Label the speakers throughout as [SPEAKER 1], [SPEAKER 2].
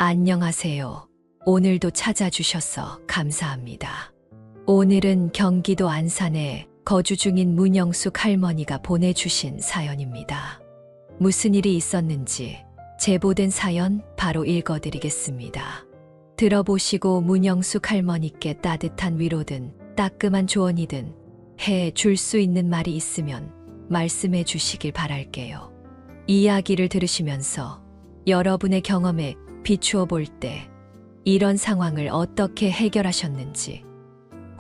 [SPEAKER 1] 안녕하세요. 오늘도 찾아주셔서 감사합니다. 오늘은 경기도 안산에 거주 중인 문영숙 할머니가 보내주신 사연입니다. 무슨 일이 있었는지 제보된 사연 바로 읽어드리겠습니다. 들어보시고 문영숙 할머니께 따뜻한 위로든 따끔한 조언이든 해 줄 수 있는 말이 있으면 말씀해 주시길 바랄게요. 이야기를 들으시면서 여러분의 경험에 비추어 볼 때 이런 상황을 어떻게 해결하셨는지,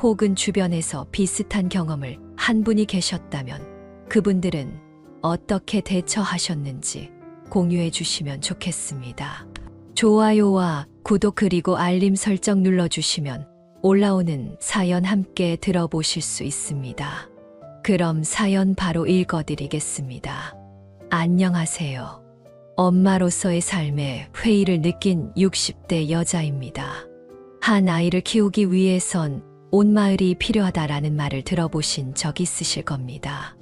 [SPEAKER 1] 혹은 주변에서 비슷한 경험을 한 분이 계셨다면 그분들은 어떻게 대처하셨는지 공유해 주시면 좋겠습니다. 좋아요와 구독 그리고 알림 설정 눌러주시면 올라오는 사연 함께 들어보실 수 있습니다. 그럼 사연 바로 읽어드리겠습니다. 안녕하세요. 엄마로서의 삶에 회의를 느낀 60대 여자입니다. 한 아이를 키우기 위해선 온 마을이 필요하다라는 말을 들어보신 적 있으실 겁니다.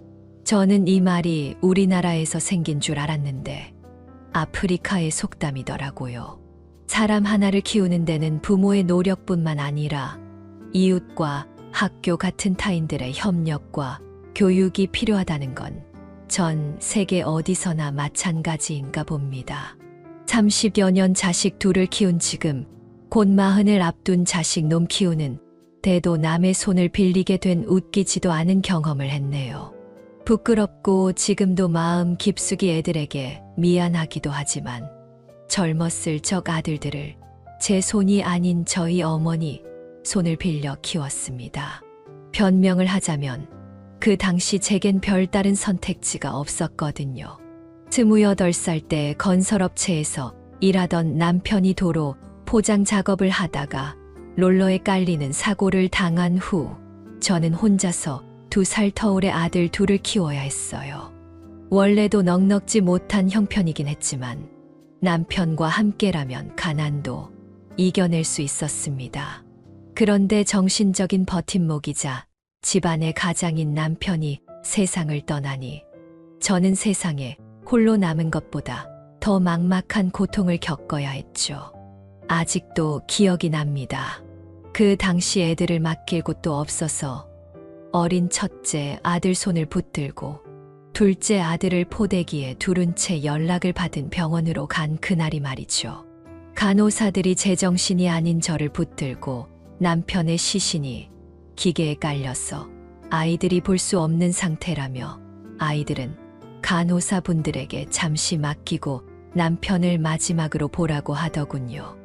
[SPEAKER 1] 저는 이 말이 우리나라에서 생긴 줄 알았는데 아프리카의 속담이더라고요. 사람 하나를 키우는 데는 부모의 노력뿐만 아니라 이웃과 학교 같은 타인들의 협력과 교육이 필요하다는 건 전 세계 어디서나 마찬가지인가 봅니다. 30여 년 자식 둘을 키운 지금 곧 40을 앞둔 자식 놈 키우는 대도 남의 손을 빌리게 된 웃기지도 않은 경험을 했네요. 부끄럽고 지금도 마음 깊숙이 애들에게 미안하기도 하지만 젊었을 적 아들들을 제 손이 아닌 저희 어머니 손을 빌려 키웠습니다. 변명을 하자면 그 당시 제겐 별다른 선택지가 없었거든요. 28살 때 건설업체에서 일하던 남편이 도로 포장 작업을 하다가 롤러에 깔리는 사고를 당한 후 저는 혼자서 2살 터울의 아들 둘을 키워야 했어요. 원래도 넉넉지 못한 형편이긴 했지만 남편과 함께라면 가난도 이겨낼 수 있었습니다. 그런데 정신적인 버팀목이자 집안의 가장인 남편이 세상을 떠나니 저는 세상에 홀로 남은 것보다 더 막막한 고통을 겪어야 했죠. 아직도 기억이 납니다. 그 당시 애들을 맡길 곳도 없어서 어린 첫째 아들 손을 붙들고 둘째 아들을 포대기에 두른 채 연락을 받은 병원으로 간 그날이 말이죠. 간호사들이 제정신이 아닌 저를 붙들고 남편의 시신이 기계에 깔려서 아이들이 볼 수 없는 상태라며 아이들은 간호사분들에게 잠시 맡기고 남편을 마지막으로 보라고 하더군요.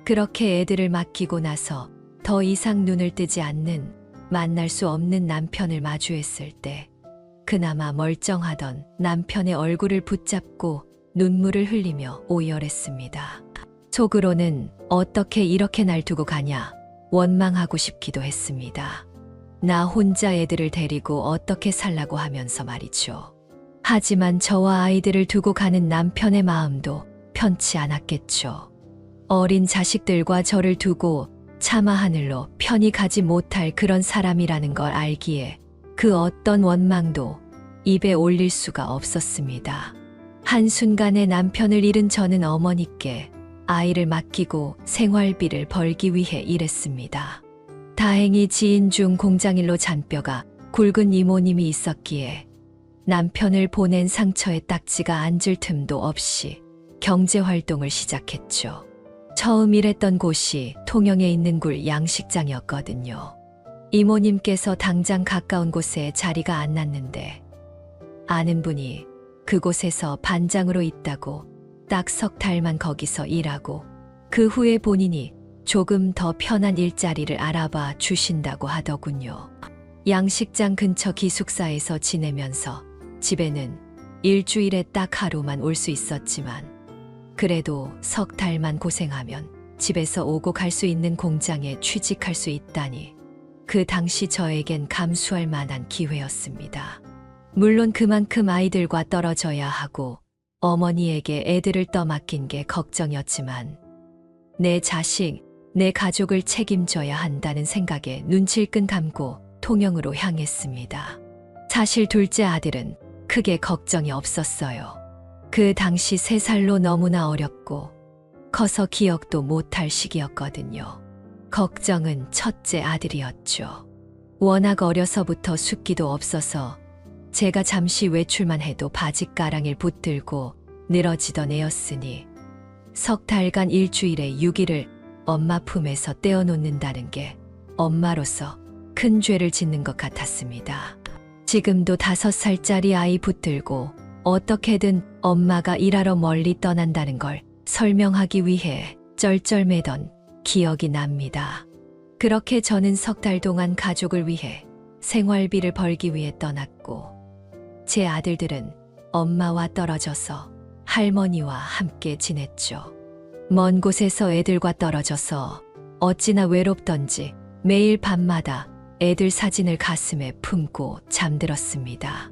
[SPEAKER 1] 그렇게 애들을 맡기고 나서 더 이상 눈을 뜨지 않는 만날 수 없는 남편을 마주했을 때 그나마 멀쩡하던 남편의 얼굴을 붙잡고 눈물을 흘리며 오열했습니다. 속으로는 어떻게 이렇게 날 두고 가냐 원망하고 싶기도 했습니다. 나 혼자 애들을 데리고 어떻게 살라고 하면서 말이죠. 하지만 저와 아이들을 두고 가는 남편의 마음도 편치 않았겠죠. 어린 자식들과 저를 두고 차마 하늘로 편히 가지 못할 그런 사람이라는 걸 알기에 그 어떤 원망도 입에 올릴 수가 없었습니다. 한순간에 남편을 잃은 저는 어머니께 아이를 맡기고 생활비를 벌기 위해 일했습니다. 다행히 지인 중 공장일로 잔뼈가 굵은 이모님이 있었기에 남편을 보낸 상처에 딱지가 앉을 틈도 없이 경제활동을 시작했죠. 처음 일했던 곳이 통영에 있는 굴 양식장이었거든요. 이모님께서 당장 가까운 곳에 자리가 안 났는데 아는 분이 그곳에서 반장으로 있다고 딱 3달만 거기서 일하고 그 후에 본인이 조금 더 편한 일자리를 알아봐 주신다고 하더군요. 양식장 근처 기숙사에서 지내면서 집에는 일주일에 딱 하루만 올 수 있었지만 그래도 3달만 고생하면 집에서 오고 갈 수 있는 공장에 취직할 수 있다니 그 당시 저에겐 감수할 만한 기회였습니다. 물론 그만큼 아이들과 떨어져야 하고 어머니에게 애들을 떠맡긴 게 걱정이었지만 내 자식, 내 가족을 책임져야 한다는 생각에 눈치를 끈 감고 통영으로 향했습니다. 사실 둘째 아들은 크게 걱정이 없었어요. 그 당시 3살로 너무나 어렸고 커서 기억도 못할 시기였거든요. 걱정은 첫째 아들이었죠. 워낙 어려서부터 숫기도 없어서 제가 잠시 외출만 해도 바짓가랑이를 붙들고 늘어지던 애였으니 석 달간 일주일에 6일을 엄마 품에서 떼어놓는다는 게 엄마로서 큰 죄를 짓는 것 같았습니다. 지금도 5살짜리 아이 붙들고 어떻게든 엄마가 일하러 멀리 떠난다는 걸 설명하기 위해 쩔쩔매던 기억이 납니다. 그렇게 저는 석 달 동안 가족을 위해 생활비를 벌기 위해 떠났고 제 아들들은 엄마와 떨어져서 할머니와 함께 지냈죠. 먼 곳에서 애들과 떨어져서 어찌나 외롭던지 매일 밤마다 애들 사진을 가슴에 품고 잠들었습니다.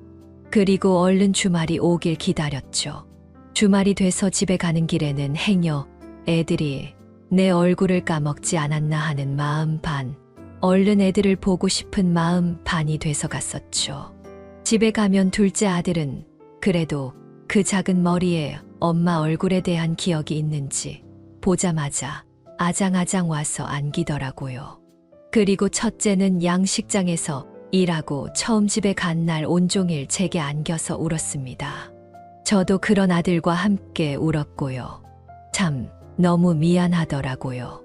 [SPEAKER 1] 그리고 얼른 주말이 오길 기다렸죠. 주말이 돼서 집에 가는 길에는 행여 애들이 내 얼굴을 까먹지 않았나 하는 마음 반, 얼른 애들을 보고 싶은 마음 반이 돼서 갔었죠. 집에 가면 둘째 아들은 그래도 그 작은 머리에 엄마 얼굴에 대한 기억이 있는지 보자마자 아장아장 와서 안기더라고요. 그리고 첫째는 양식장에서 일하고 처음 집에 간 날 온종일 제게 안겨서 울었습니다. 저도 그런 아들과 함께 울었고요. 참 너무 미안하더라고요.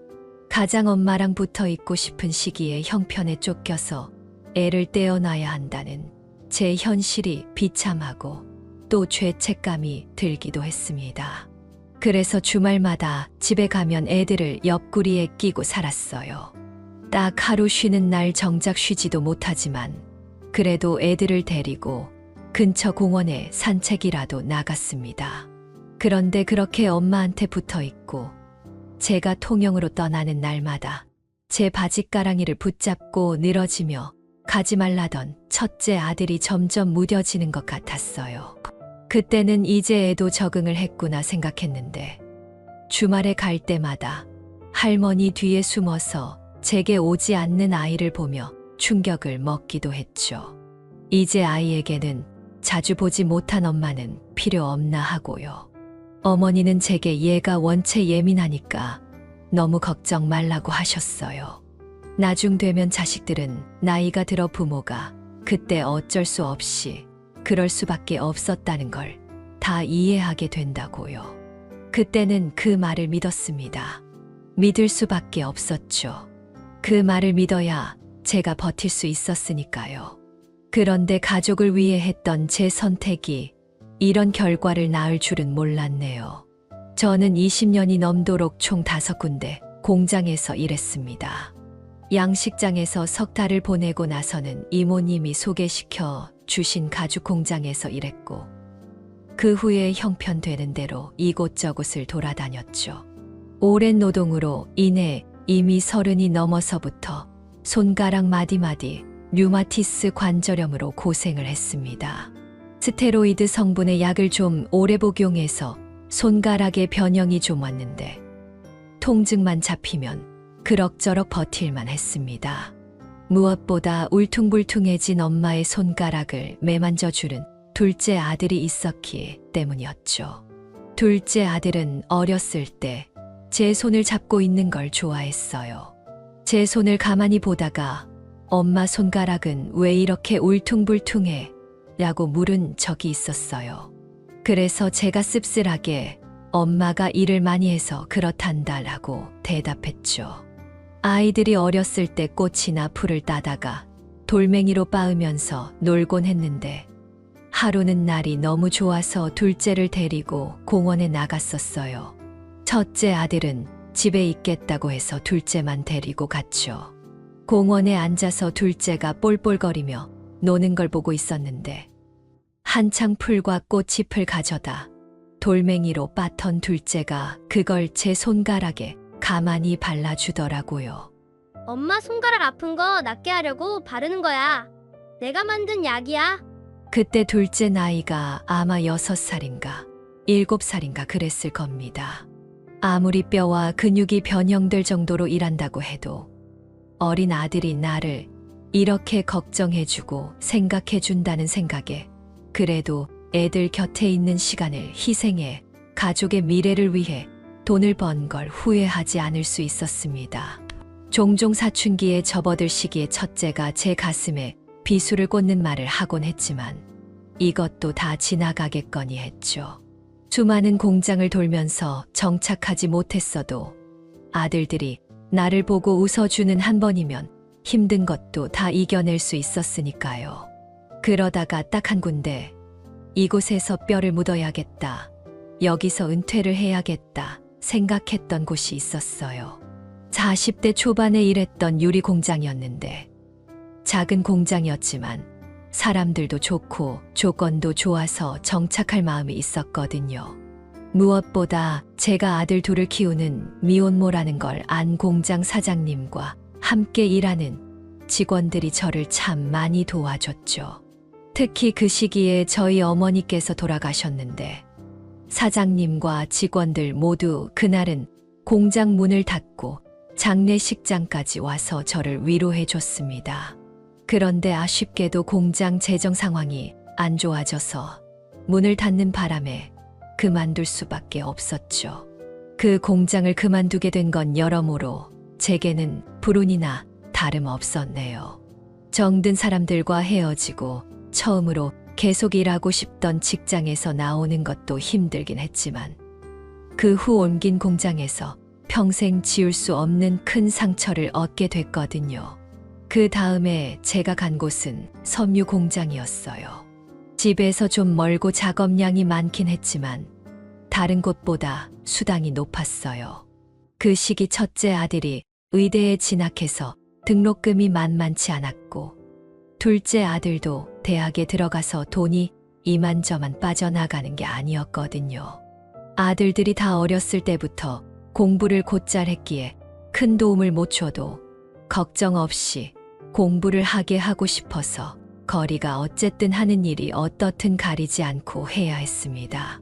[SPEAKER 1] 가장 엄마랑 붙어 있고 싶은 시기에 형편에 쫓겨서 애를 떼어놔야 한다는 제 현실이 비참하고 또 죄책감이 들기도 했습니다. 그래서 주말마다 집에 가면 애들을 옆구리에 끼고 살았어요. 딱 하루 쉬는 날 정작 쉬지도 못하지만 그래도 애들을 데리고 근처 공원에 산책이라도 나갔습니다. 그런데 그렇게 엄마한테 붙어 있고 제가 통영으로 떠나는 날마다 제 바짓가랑이를 붙잡고 늘어지며 가지 말라던 첫째 아들이 점점 무뎌지는 것 같았어요. 그때는 이제 애도 적응을 했구나 생각했는데 주말에 갈 때마다 할머니 뒤에 숨어서 제게 오지 않는 아이를 보며 충격을 먹기도 했죠. 이제 아이에게는 자주 보지 못한 엄마는 필요 없나 하고요. 어머니는 제게 얘가 원체 예민하니까 너무 걱정 말라고 하셨어요. 나중 되면 자식들은 나이가 들어 부모가 그때 어쩔 수 없이 그럴 수밖에 없었다는 걸 다 이해하게 된다고요. 그때는 그 말을 믿었습니다. 믿을 수밖에 없었죠. 그 말을 믿어야 제가 버틸 수 있었으니까요. 그런데 가족을 위해 했던 제 선택이 이런 결과를 낳을 줄은 몰랐네요. 저는 20년이 넘도록 총 5군데 공장에서 일했습니다. 양식장에서 석 달을 보내고 나서는 이모님이 소개시켜 주신 가죽 공장에서 일했고 그 후에 형편되는 대로 이곳저곳을 돌아다녔죠. 오랜 노동으로 인해 이미 30이 넘어서부터 손가락 마디마디 류마티스 관절염으로 고생을 했습니다. 스테로이드 성분의 약을 좀 오래 복용해서 손가락에 변형이 좀 왔는데 통증만 잡히면 그럭저럭 버틸만 했습니다. 무엇보다 울퉁불퉁해진 엄마의 손가락을 매만져주는 둘째 아들이 있었기 때문이었죠. 둘째 아들은 어렸을 때 제 손을 잡고 있는 걸 좋아했어요. 제 손을 가만히 보다가 엄마 손가락은 왜 이렇게 울퉁불퉁해? 라고 물은 적이 있었어요. 그래서 제가 씁쓸하게 엄마가 일을 많이 해서 그렇단다 라고 대답했죠. 아이들이 어렸을 때 꽃이나 풀을 따다가 돌멩이로 빻으면서 놀곤 했는데 하루는 날이 너무 좋아서 둘째를 데리고 공원에 나갔었어요. 첫째 아들은 집에 있겠다고 해서 둘째만 데리고 갔죠. 공원에 앉아서 둘째가 볼볼거리며 노는 걸 보고 있었는데 한창 풀과 꽃잎을 가져다 돌멩이로 빻던 둘째가 그걸 제 손가락에 가만히 발라주더라고요.
[SPEAKER 2] 엄마 손가락 아픈 거 낫게 하려고 바르는 거야. 내가 만든 약이야.
[SPEAKER 1] 그때 둘째 나이가 아마 6살인가 7살인가 그랬을 겁니다. 아무리 뼈와 근육이 변형될 정도로 일한다고 해도 어린 아들이 나를 이렇게 걱정해주고 생각해준다는 생각에 그래도 애들 곁에 있는 시간을 희생해 가족의 미래를 위해 돈을 번 걸 후회하지 않을 수 있었습니다. 종종 사춘기에 접어들 시기에 첫째가 제 가슴에 비수를 꽂는 말을 하곤 했지만 이것도 다 지나가겠거니 했죠. 수많은 공장을 돌면서 정착하지 못했어도 아들들이 나를 보고 웃어주는 한 번이면 힘든 것도 다 이겨낼 수 있었으니까요. 그러다가 딱 한 군데, 이곳에서 뼈를 묻어야겠다, 여기서 은퇴를 해야겠다 생각했던 곳이 있었어요. 40대 초반에 일했던 유리 공장이었는데 작은 공장이었지만 사람들도 좋고 조건도 좋아서 정착할 마음이 있었거든요. 무엇보다 제가 아들 둘을 키우는 미혼모라는 걸 안 공장 사장님과 함께 일하는 직원들이 저를 참 많이 도와줬죠. 특히 그 시기에 저희 어머니께서 돌아가셨는데 사장님과 직원들 모두 그날은 공장 문을 닫고 장례식장까지 와서 저를 위로해 줬습니다. 그런데 아쉽게도 공장 재정 상황이 안 좋아져서 문을 닫는 바람에 그만둘 수밖에 없었죠. 그 공장을 그만두게 된 건 여러모로 제게는 불운이나 다름없었네요. 정든 사람들과 헤어지고 처음으로 계속 일하고 싶던 직장에서 나오는 것도 힘들긴 했지만 그 후 옮긴 공장에서 평생 지울 수 없는 큰 상처를 얻게 됐거든요. 그 다음에 제가 간 곳은 섬유 공장이었어요. 집에서 좀 멀고 작업량이 많긴 했지만 다른 곳보다 수당이 높았어요. 그 시기 첫째 아들이 의대에 진학해서 등록금이 만만치 않았고 둘째 아들도 대학에 들어가서 돈이 이만저만 빠져나가는 게 아니었거든요. 아들들이 다 어렸을 때부터 공부를 곧잘 했기에 큰 도움을 못 줘도 걱정 없이 공부를 하게 하고 싶어서 거리가 어쨌든 하는 일이 어떻든 가리지 않고 해야 했습니다.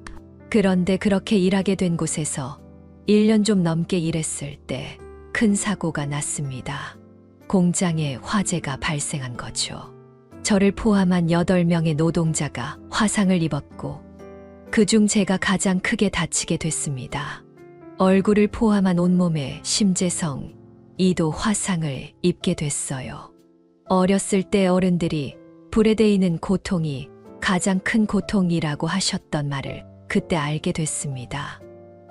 [SPEAKER 1] 그런데 그렇게 일하게 된 곳에서 1년 좀 넘게 일했을 때 큰 사고가 났습니다. 공장에 화재가 발생한 거죠. 저를 포함한 8명의 노동자가 화상을 입었고 그중 제가 가장 크게 다치게 됐습니다. 얼굴을 포함한 온몸에 심재성, 2도 화상을 입게 됐어요. 어렸을 때 어른들이 불에 데이는 고통이 가장 큰 고통이라고 하셨던 말을 그때 알게 됐습니다.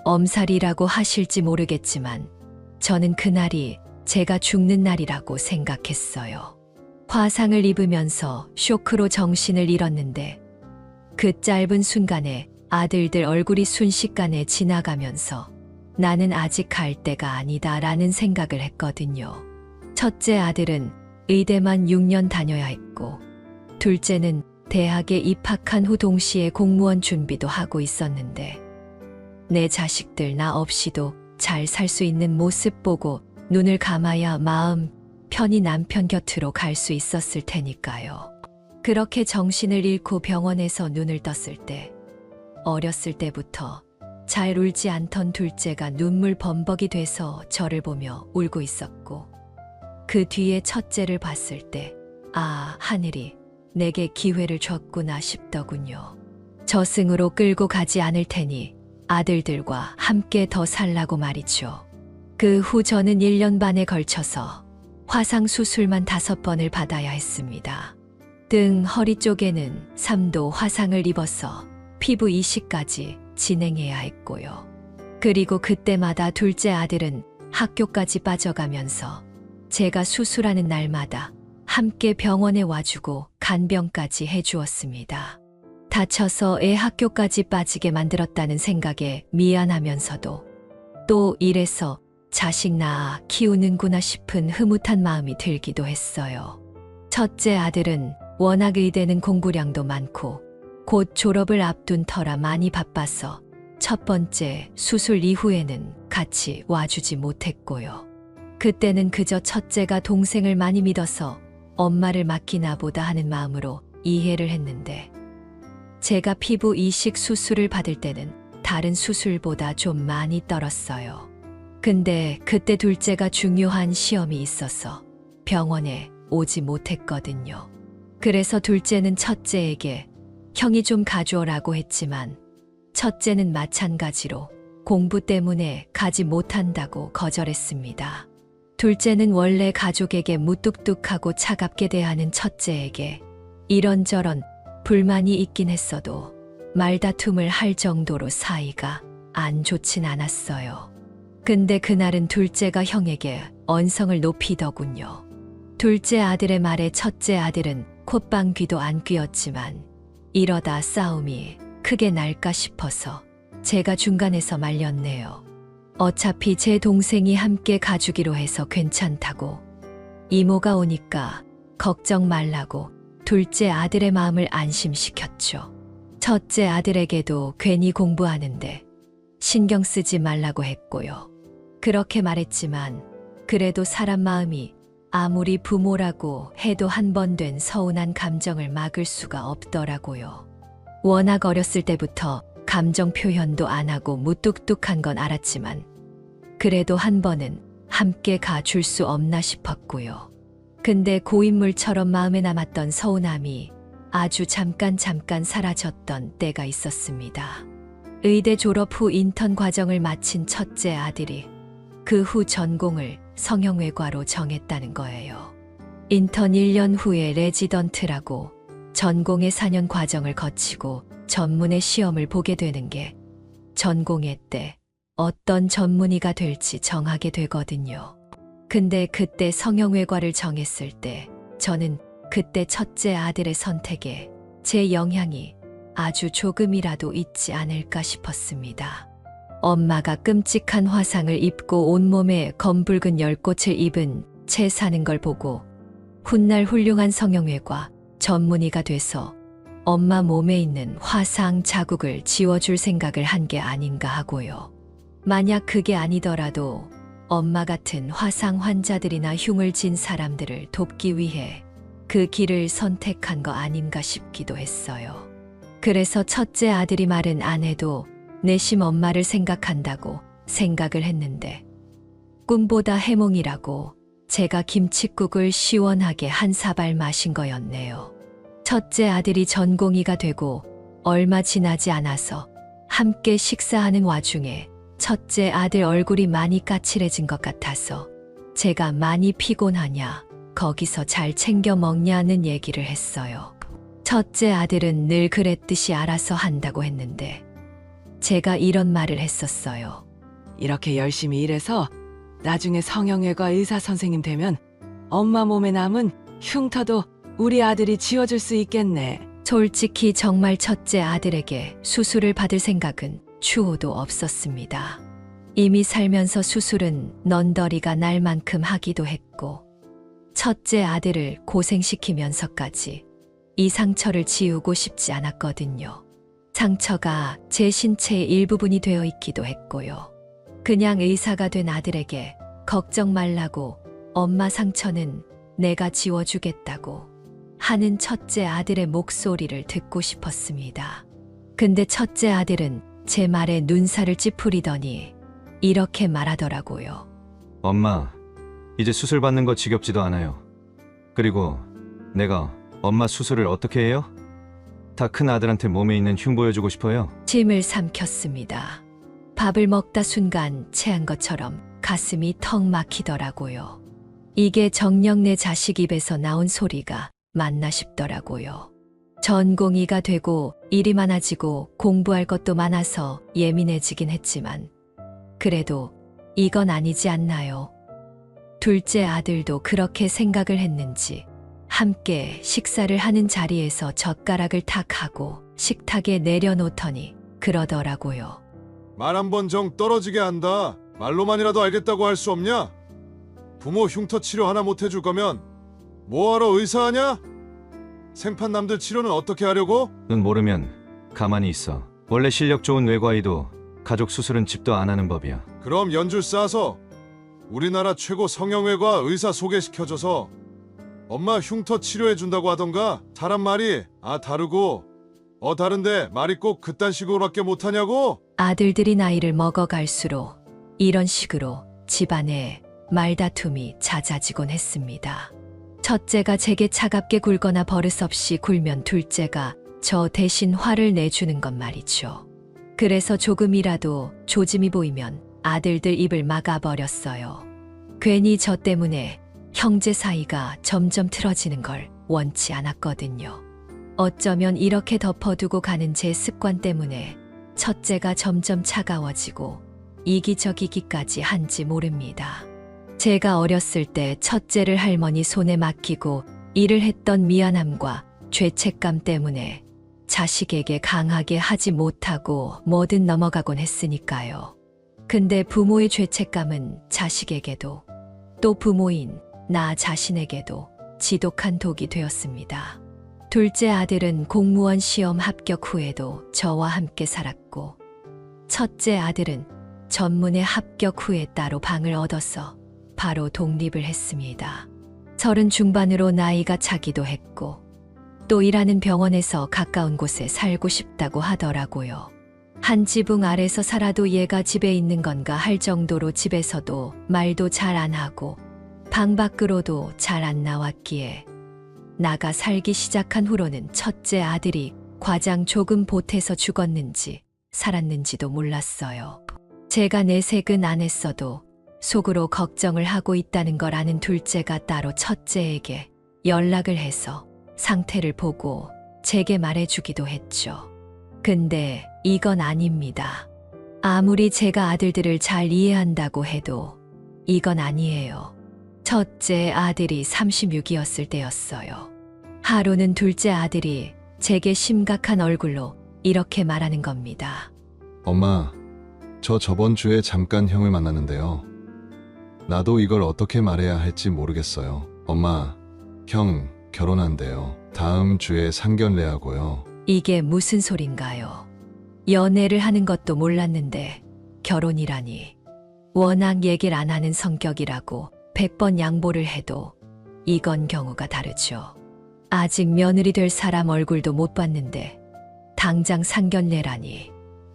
[SPEAKER 1] 엄살이라고 하실지 모르겠지만 저는 그날이 제가 죽는 날이라고 생각했어요. 화상을 입으면서 쇼크로 정신을 잃었는데 그 짧은 순간에 아들들 얼굴이 순식간에 지나가면서 나는 아직 갈 때가 아니다라는 생각을 했거든요. 첫째 아들은 의대만 6년 다녀야 했고 둘째는 대학에 입학한 후 동시에 공무원 준비도 하고 있었는데 내 자식들 나 없이도 잘 살 수 있는 모습 보고 눈을 감아야 마음 편히 남편 곁으로 갈 수 있었을 테니까요. 그렇게 정신을 잃고 병원에서 눈을 떴을 때 어렸을 때부터 잘 울지 않던 둘째가 눈물 범벅이 돼서 저를 보며 울고 있었고 그 뒤에 첫째를 봤을 때 아, 하늘이 내게 기회를 줬구나 싶더군요. 저승으로 끌고 가지 않을 테니 아들들과 함께 더 살라고 말이죠. 그 후 저는 1년 반에 걸쳐서 화상 수술만 5번을 받아야 했습니다. 등, 허리 쪽에는 3도 화상을 입어서 피부 이식까지 진행해야 했고요. 그리고 그때마다 둘째 아들은 학교까지 빠져가면서 제가 수술하는 날마다 함께 병원에 와주고 간병까지 해주었습니다. 다쳐서 애 학교까지 빠지게 만들었다는 생각에 미안하면서도 또 이래서 자식 낳아 키우는구나 싶은 흐뭇한 마음이 들기도 했어요. 첫째 아들은 워낙 의대는 공부량도 많고 곧 졸업을 앞둔 터라 많이 바빠서 첫 번째 수술 이후에는 같이 와주지 못했고요. 그때는 그저 첫째가 동생을 많이 믿어서 엄마를 맡기나 보다 하는 마음으로 이해를 했는데 제가 피부 이식 수술을 받을 때는 다른 수술보다 좀 많이 떨었어요. 근데 그때 둘째가 중요한 시험이 있어서 병원에 오지 못했거든요. 그래서 둘째는 첫째에게 형이 좀 가져오라고 했지만 첫째는 마찬가지로 공부 때문에 가지 못한다고 거절했습니다. 둘째는 원래 가족에게 무뚝뚝하고 차갑게 대하는 첫째에게 이런저런 불만이 있긴 했어도 말다툼을 할 정도로 사이가 안 좋진 않았어요. 근데 그날은 둘째가 형에게 언성을 높이더군요. 둘째 아들의 말에 첫째 아들은 콧방귀도 안 뀌었지만 이러다 싸움이 크게 날까 싶어서 제가 중간에서 말렸네요. 어차피 제 동생이 함께 가주기로 해서 괜찮다고. 이모가 오니까 걱정 말라고 둘째 아들의 마음을 안심시켰죠. 첫째 아들에게도 괜히 공부하는데 신경 쓰지 말라고 했고요. 그렇게 말했지만 그래도 사람 마음이 아무리 부모라고 해도 한 번 된 서운한 감정을 막을 수가 없더라고요. 워낙 어렸을 때부터 감정 표현도 안 하고 무뚝뚝한 건 알았지만 그래도 한 번은 함께 가줄 수 없나 싶었고요. 근데 고인물처럼 마음에 남았던 서운함이 아주 잠깐 사라졌던 때가 있었습니다. 의대 졸업 후 인턴 과정을 마친 첫째 아들이 그 후 전공을 성형외과로 정했다는 거예요. 인턴 1년 후에 레지던트라고 전공의 4년 과정을 거치고 전문의 시험을 보게 되는 게 전공의 때 어떤 전문의가 될지 정하게 되거든요. 근데 그때 성형외과를 정했을 때 저는 그때 첫째 아들의 선택에 제 영향이 아주 조금이라도 있지 않을까 싶었습니다. 엄마가 끔찍한 화상을 입고 온몸에 검붉은 열꽃을 입은 채 사는 걸 보고 훗날 훌륭한 성형외과 전문의가 돼서 엄마 몸에 있는 화상 자국을 지워줄 생각을 한 게 아닌가 하고요. 만약 그게 아니더라도 엄마 같은 화상 환자들이나 흉을 진 사람들을 돕기 위해 그 길을 선택한 거 아닌가 싶기도 했어요. 그래서 첫째 아들이 말은 안 해도 내심 엄마를 생각한다고 생각을 했는데 꿈보다 해몽이라고 제가 김칫국을 시원하게 한 사발 마신 거였네요. 첫째 아들이 전공의가 되고 얼마 지나지 않아서 함께 식사하는 와중에 첫째 아들 얼굴이 많이 까칠해진 것 같아서 제가 많이 피곤하냐, 거기서 잘 챙겨 먹냐는 얘기를 했어요. 첫째 아들은 늘 그랬듯이 알아서 한다고 했는데 제가 이런 말을 했었어요.
[SPEAKER 3] 이렇게 열심히 일해서 나중에 성형외과 의사 선생님 되면 엄마 몸에 남은 흉터도 우리 아들이 지워줄 수 있겠네.
[SPEAKER 1] 솔직히 정말 첫째 아들에게 수술을 받을 생각은 추호도 없었습니다. 이미 살면서 수술은 넌더리가 날 만큼 하기도 했고 첫째 아들을 고생시키면서까지 이 상처를 지우고 싶지 않았거든요. 상처가 제 신체의 일부분이 되어 있기도 했고요. 그냥 의사가 된 아들에게 걱정 말라고 엄마 상처는 내가 지워주겠다고 하는 첫째 아들의 목소리를 듣고 싶었습니다. 근데 첫째 아들은 제 말에 눈살을 찌푸리더니 이렇게 말하더라고요.
[SPEAKER 4] 엄마, 이제 수술 받는 거 지겹지도 않아요. 그리고 내가 엄마 수술을 어떻게 해요? 다 큰 아들한테 몸에 있는 흉 보여주고 싶어요.
[SPEAKER 1] 침을 삼켰습니다. 밥을 먹다 순간 체한 것처럼 가슴이 턱 막히더라고요. 이게 정녕 내 자식 입에서 나온 소리가 맞나 싶더라고요. 전공의가 되고 일이 많아지고 공부할 것도 많아서 예민해지긴 했지만 그래도 이건 아니지 않나요? 둘째 아들도 그렇게 생각을 했는지 함께 식사를 하는 자리에서 젓가락을 탁 하고 식탁에 내려놓더니 그러더라고요.
[SPEAKER 5] 말 한 번 정 떨어지게 한다. 말로만이라도 알겠다고 할 수 없냐? 부모 흉터 치료 하나 못 해줄 거면 뭐하러 의사하냐? 생판 남들 치료는 어떻게 하려고?
[SPEAKER 4] 넌 모르면 가만히 있어. 원래 실력 좋은 외과의도 가족 수술은 집도 안 하는 법이야.
[SPEAKER 5] 그럼 연줄 쌓아서 우리나라 최고 성형외과 의사 소개시켜줘서 엄마 흉터 치료해준다고 하던가. 사람 말이 다르고 다른데 말이 꼭 그딴 식으로밖에 못하냐고?
[SPEAKER 1] 아들들이 나이를 먹어갈수록 이런 식으로 집안에 말다툼이 잦아지곤 했습니다. 첫째가 제게 차갑게 굴거나 버릇없이 굴면 둘째가 저 대신 화를 내주는 것 말이죠. 그래서 조금이라도 조짐이 보이면 아들들 입을 막아버렸어요. 괜히 저 때문에 형제 사이가 점점 틀어지는 걸 원치 않았거든요. 어쩌면 이렇게 덮어두고 가는 제 습관 때문에 첫째가 점점 차가워지고 이기적이기까지 한지 모릅니다. 제가 어렸을 때 첫째를 할머니 손에 맡기고 일을 했던 미안함과 죄책감 때문에 자식에게 강하게 하지 못하고 뭐든 넘어가곤 했으니까요. 근데 부모의 죄책감은 자식에게도 또 부모인 나 자신에게도 지독한 독이 되었습니다. 둘째 아들은 공무원 시험 합격 후에도 저와 함께 살았고, 첫째 아들은 전문에 합격 후에 따로 방을 얻어서 바로 독립을 했습니다. 30 중반으로 나이가 차기도 했고, 또 일하는 병원에서 가까운 곳에 살고 싶다고 하더라고요. 한 지붕 아래서 살아도 얘가 집에 있는 건가 할 정도로 집에서도 말도 잘 안 하고 방 밖으로도 잘 안 나왔기에 나가 살기 시작한 후로는 첫째 아들이 과장 조금 보태서 죽었는지 살았는지도 몰랐어요. 제가 내색은 안 했어도 속으로 걱정을 하고 있다는 걸 아는 둘째가 따로 첫째에게 연락을 해서 상태를 보고 제게 말해주기도 했죠. 근데 이건 아닙니다. 아무리 제가 아들들을 잘 이해한다고 해도 이건 아니에요. 첫째 아들이 36이었을 때였어요. 하루는 둘째 아들이 제게 심각한 얼굴로 이렇게 말하는 겁니다.
[SPEAKER 5] 엄마, 저 저번 주에 잠깐 형을 만났는데요. 나도 이걸 어떻게 말해야 할지 모르겠어요. 엄마, 형 결혼한대요. 다음 주에 상견례하고요.
[SPEAKER 1] 이게 무슨 소린가요? 연애를 하는 것도 몰랐는데 결혼이라니. 워낙 얘기를 안 하는 성격이라고 100번 양보를 해도 이건 경우가 다르죠. 아직 며느리 될 사람 얼굴도 못 봤는데 당장 상견례라니.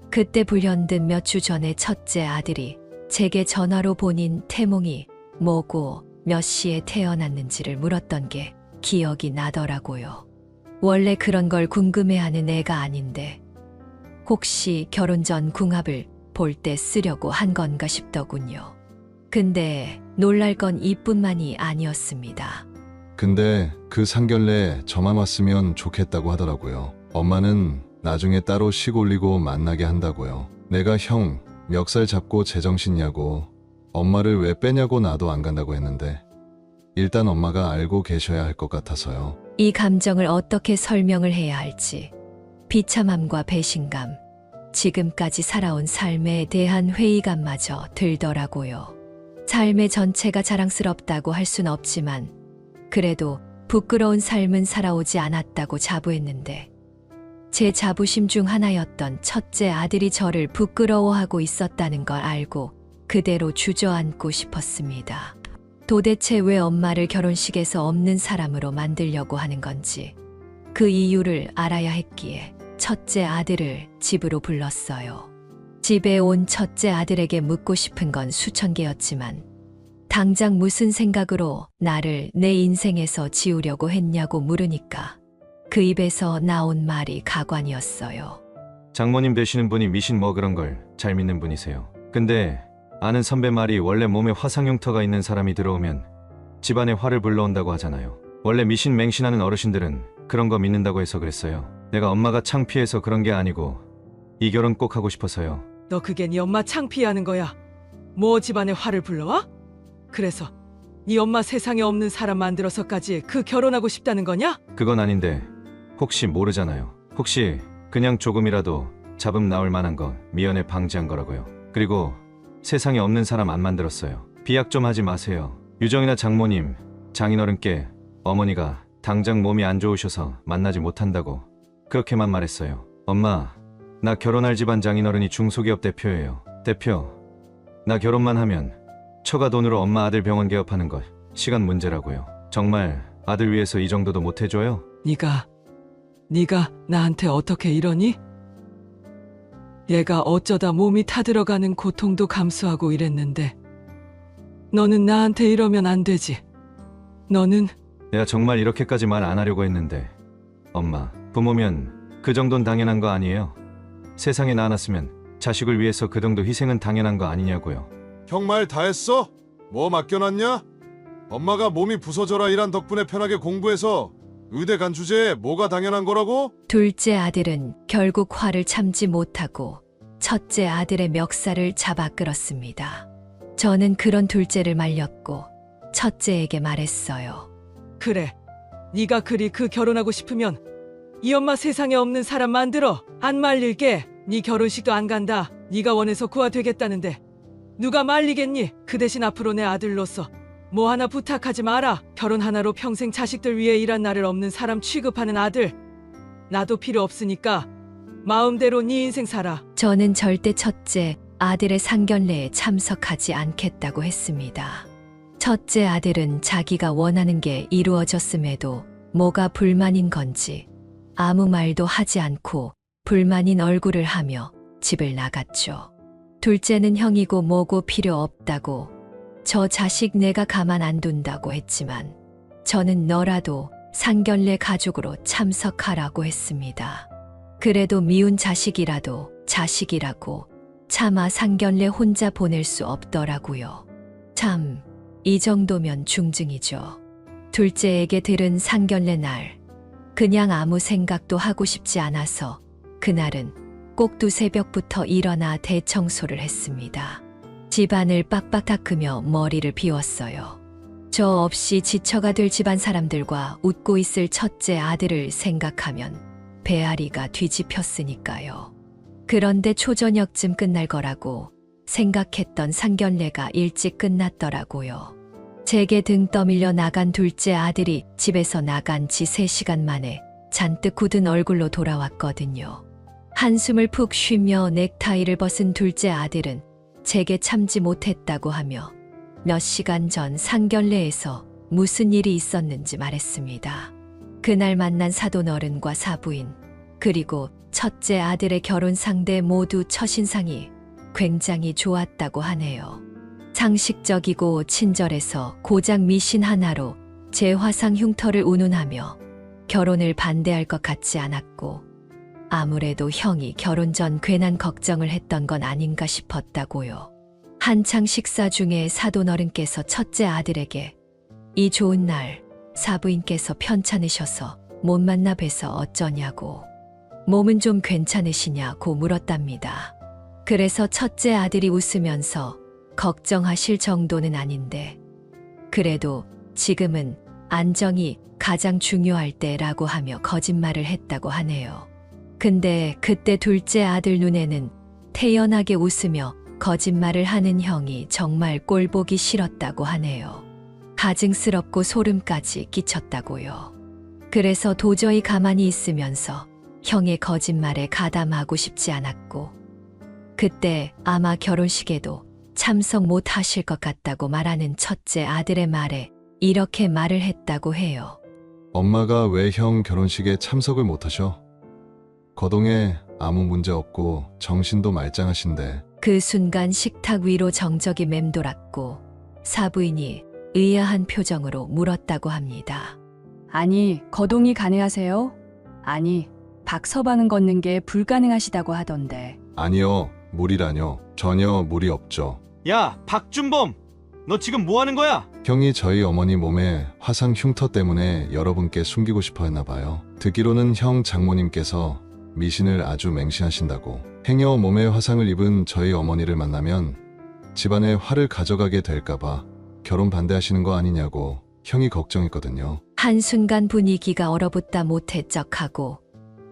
[SPEAKER 1] 그때 불현듯 몇 주 전에 첫째 아들이 제게 전화로 본인 태몽이 뭐고 몇 시에 태어났는지를 물었던 게 기억이 나더라고요. 원래 그런 걸 궁금해하는 애가 아닌데 혹시 결혼 전 궁합을 볼 때 쓰려고 한 건가 싶더군요. 근데 놀랄 건 이뿐만이 아니었습니다.
[SPEAKER 5] 근데 그 상견례 저만 왔으면 좋겠다고 하더라고요. 엄마는 나중에 따로 식 올리고 만나게 한다고요. 내가 형 멱살 잡고 제정신이냐고 엄마를 왜 빼냐고 나도 안 간다고 했는데 일단 엄마가 알고 계셔야 할 것 같아서요.
[SPEAKER 1] 이 감정을 어떻게 설명을 해야 할지 비참함과 배신감, 지금까지 살아온 삶에 대한 회의감마저 들더라고요. 삶의 전체가 자랑스럽다고 할 순 없지만 그래도 부끄러운 삶은 살아오지 않았다고 자부했는데 제 자부심 중 하나였던 첫째 아들이 저를 부끄러워하고 있었다는 걸 알고 그대로 주저앉고 싶었습니다. 도대체 왜 엄마를 결혼식에서 없는 사람으로 만들려고 하는 건지 그 이유를 알아야 했기에 첫째 아들을 집으로 불렀어요. 집에 온 첫째 아들에게 묻고 싶은 건 수천 개였지만 당장 무슨 생각으로 나를 내 인생에서 지우려고 했냐고 물으니까 그 입에서 나온 말이 가관이었어요.
[SPEAKER 4] 장모님 되시는 분이 미신 뭐 그런 걸 잘 믿는 분이세요. 근데 아는 선배 말이 원래 몸에 화상 흉터가 있는 사람이 들어오면 집안에 화를 불러온다고 하잖아요. 원래 미신 맹신하는 어르신들은 그런 거 믿는다고 해서 그랬어요. 내가 엄마가 창피해서 그런 게 아니고 이 결혼 꼭 하고 싶어서요.
[SPEAKER 3] 너 그게 네 엄마 창피하는 거야. 뭐 집안에 화를 불러와? 그래서 네 엄마 세상에 없는 사람 만들어서까지 그 결혼하고 싶다는 거냐?
[SPEAKER 4] 그건 아닌데 혹시 모르잖아요. 혹시 그냥 조금이라도 잡음 나올 만한 거 미연에 방지한 거라고요. 그리고 세상에 없는 사람 안 만들었어요. 비약 좀 하지 마세요. 유정이나 장모님, 장인어른께 어머니가 당장 몸이 안 좋으셔서 만나지 못한다고 그렇게만 말했어요. 엄마, 나 결혼할 집안 장인어른이 중소기업 대표예요. 대표, 나 결혼만 하면 처가 돈으로 엄마 아들 병원 개업하는 것 시간 문제라고요. 정말 아들 위해서 이 정도도 못 해줘요?
[SPEAKER 3] 네가 나한테 어떻게 이러니? 얘가 어쩌다 몸이 타들어가는 고통도 감수하고 이랬는데 너는 나한테 이러면 안 되지. 너는
[SPEAKER 4] 내가 정말 이렇게까지 말 안 하려고 했는데 엄마, 부모면 그 정도는 당연한 거 아니에요? 세상에 낳아놨으면 자식을 위해서 그 정도 희생은 당연한 거 아니냐고요.
[SPEAKER 5] 형 말 다 했어? 뭐 맡겨놨냐? 엄마가 몸이 부서져라 일한 덕분에 편하게 공부해서 의대 간 주제에 뭐가 당연한 거라고?
[SPEAKER 1] 둘째 아들은 결국 화를 참지 못하고 첫째 아들의 멱살을 잡아 끌었습니다. 저는 그런 둘째를 말렸고 첫째에게 말했어요.
[SPEAKER 3] 그래, 네가 그리 그 결혼하고 싶으면 이 엄마 세상에 없는 사람 만들어. 안 말릴게. 네 결혼식도 안 간다. 네가 원해서 구화되겠다는데 누가 말리겠니? 그 대신 앞으로 내 아들로서 뭐 하나 부탁하지 마라. 결혼 하나로 평생 자식들 위해 일한 나를 없는 사람 취급하는 아들. 나도 필요 없으니까 마음대로 네 인생 살아.
[SPEAKER 1] 저는 절대 첫째 아들의 상견례에 참석하지 않겠다고 했습니다. 첫째 아들은 자기가 원하는 게 이루어졌음에도 뭐가 불만인 건지 아무 말도 하지 않고 불만인 얼굴을 하며 집을 나갔죠. 둘째는 형이고 뭐고 필요 없다고 저 자식 내가 가만 안 둔다고 했지만 저는 너라도 상견례 가족으로 참석하라고 했습니다. 그래도 미운 자식이라도 자식이라고 차마 상견례 혼자 보낼 수 없더라고요. 참, 이 정도면 중증이죠. 둘째에게 들은 상견례 날, 그냥 아무 생각도 하고 싶지 않아서 그날은 꼭두 새벽부터 일어나 대청소를 했습니다. 집안을 빡빡 닦으며 머리를 비웠어요. 저 없이 지처가 될 집안 사람들과 웃고 있을 첫째 아들을 생각하면 배앓이가 뒤집혔으니까요. 그런데 초저녁쯤 끝날 거라고 생각했던 상견례가 일찍 끝났더라고요. 제게 등 떠밀려 나간 둘째 아들이 집에서 나간 지 3시간 만에 잔뜩 굳은 얼굴로 돌아왔거든요. 한숨을 푹 쉬며 넥타이를 벗은 둘째 아들은 제게 참지 못했다고 하며 몇 시간 전 상견례에서 무슨 일이 있었는지 말했습니다. 그날 만난 사돈어른과 사부인 그리고 첫째 아들의 결혼 상대 모두 첫인상이 굉장히 좋았다고 하네요. 상식적이고 친절해서 고작 미신 하나로 제 화상 흉터를 운운하며 결혼을 반대할 것 같지 않았고 아무래도 형이 결혼 전 괜한 걱정을 했던 건 아닌가 싶었다고요. 한창 식사 중에 사돈어른께서 첫째 아들에게 이 좋은 날 사부인께서 편찮으셔서 못 만나 뵈서 어쩌냐고 몸은 좀 괜찮으시냐고 물었답니다. 그래서 첫째 아들이 웃으면서 걱정하실 정도는 아닌데 그래도 지금은 안정이 가장 중요할 때라고 하며 거짓말을 했다고 하네요. 근데 그때 둘째 아들 눈에는 태연하게 웃으며 거짓말을 하는 형이 정말 꼴보기 싫었다고 하네요. 가증스럽고 소름까지 끼쳤다고요. 그래서 도저히 가만히 있으면서 형의 거짓말에 가담하고 싶지 않았고 그때 아마 결혼식에도 참석 못 하실 것 같다고 말하는 첫째 아들의 말에 이렇게 말을 했다고 해요.
[SPEAKER 5] 엄마가 왜 형 결혼식에 참석을 못 하셔? 거동에 아무 문제 없고 정신도 말짱하신데.
[SPEAKER 1] 그 순간 식탁 위로 정적이 맴돌았고 사부인이 의아한 표정으로 물었다고 합니다.
[SPEAKER 6] 아니, 거동이 가능하세요? 아니, 박서방은 걷는 게 불가능하시다고 하던데.
[SPEAKER 5] 아니요, 무리라뇨. 전혀 무리 없죠.
[SPEAKER 4] 야, 박준범! 너 지금 뭐 하는 거야?
[SPEAKER 5] 형이 저희 어머니 몸에 화상 흉터 때문에 여러분께 숨기고 싶어 했나 봐요. 듣기로는 형 장모님께서 미신을 아주 맹신하신다고. 행여 몸에 화상을 입은 저희 어머니를 만나면 집안에 화를 가져가게 될까봐 결혼 반대하시는 거 아니냐고 형이 걱정했거든요.
[SPEAKER 1] 한순간 분위기가 얼어붙다 못해 쩍하고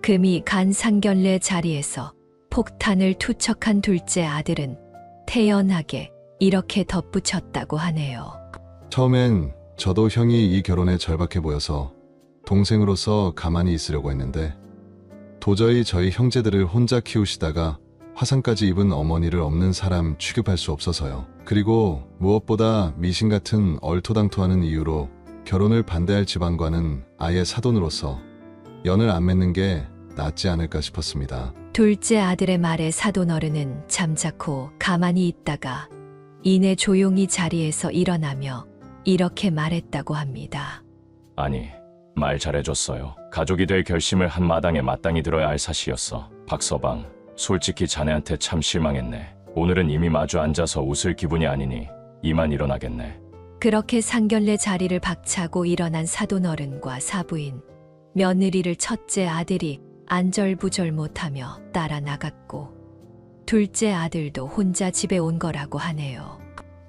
[SPEAKER 1] 금이 간 상견례 자리에서 폭탄을 투척한 둘째 아들은 태연하게 이렇게 덧붙였다고 하네요.
[SPEAKER 5] 처음엔 저도 형이 이 결혼에 절박해 보여서 동생으로서 가만히 있으려고 했는데 도저히 저희 형제들을 혼자 키우시다가 화상까지 입은 어머니를 없는 사람 취급할 수 없어서요. 그리고 무엇보다 미신 같은 얼토당토하는 이유로 결혼을 반대할 집안과는 아예 사돈으로서 연을 안 맺는 게 낫지 않을까 싶었습니다.
[SPEAKER 1] 둘째 아들의 말에 사돈어른은 잠자코 가만히 있다가 이내 조용히 자리에서 일어나며 이렇게 말했다고 합니다.
[SPEAKER 7] 아니, 말 잘해줬어요. 가족이 될 결심을 한 마당에 마땅히 들어야 할 사실이었어. 박서방, 솔직히 자네한테 참 실망했네. 오늘은 이미 마주 앉아서 웃을 기분이 아니니 이만 일어나겠네.
[SPEAKER 1] 그렇게 상견례 자리를 박차고 일어난 사돈어른과 사부인, 며느리를 첫째 아들이 안절부절 못하며 따라 나갔고 둘째 아들도 혼자 집에 온 거라고 하네요.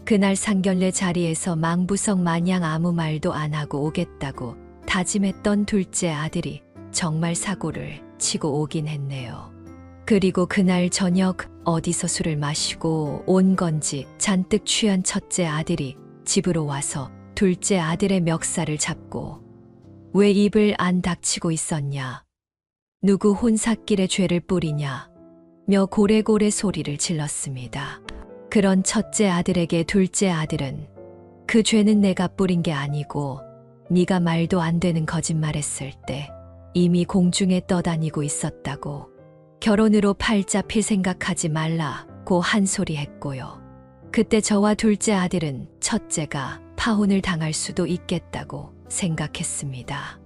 [SPEAKER 1] 그날 상견례 자리에서 망부석 마냥 아무 말도 안 하고 오겠다고 다짐했던 둘째 아들이 정말 사고를 치고 오긴 했네요. 그리고 그날 저녁 어디서 술을 마시고 온 건지 잔뜩 취한 첫째 아들이 집으로 와서 둘째 아들의 멱살을 잡고 왜 입을 안 닥치고 있었냐? 누구 혼삿길에 죄를 뿌리냐? 며 고래고래 소리를 질렀습니다. 그런 첫째 아들에게 둘째 아들은 그 죄는 내가 뿌린 게 아니고 네가 말도 안 되는 거짓말했을 때 이미 공중에 떠다니고 있었다고 결혼으로 팔자 필 생각하지 말라고 한 소리 했고요. 그때 저와 둘째 아들은 첫째가 파혼을 당할 수도 있겠다고 생각했습니다.